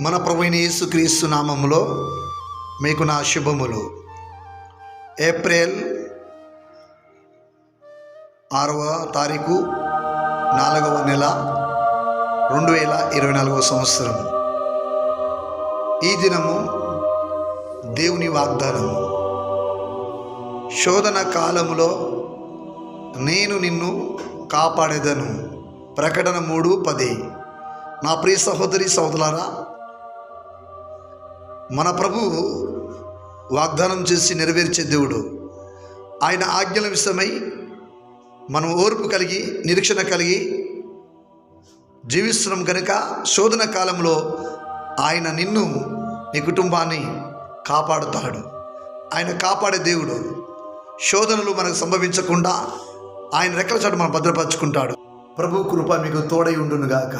మన ప్రభువైన యేసుక్రీస్తు నామములో మీకు నా శుభములు. ఏప్రిల్ 6వ తారీఖు 4వ నెల 2024 సంవత్సరం. ఈ దినము దేవుని వాగ్దానము. శోధన కాలములో నేను నిన్ను కాపాడేదను. ప్రకటన 3:10. నా ప్రియ సహోదరి సహోదరులారా, మన ప్రభువు వాగ్దానం చేసి నెరవేర్చే దేవుడు. ఆయన ఆజ్ఞల విషయమై మనం ఓర్పు కలిగి నిరీక్షణ కలిగి జీవిస్తున్నాం కనుక శోధన కాలంలో ఆయన నిన్ను నీ కుటుంబాన్ని కాపాడుతాడు. ఆయన కాపాడే దేవుడు. శోధనలు మనకు సంభవించకుండా ఆయన రెక్కల చాటు మనం భద్రపరుచుకుంటాడు. ప్రభు కృప మీకు తోడై ఉండునుగాక.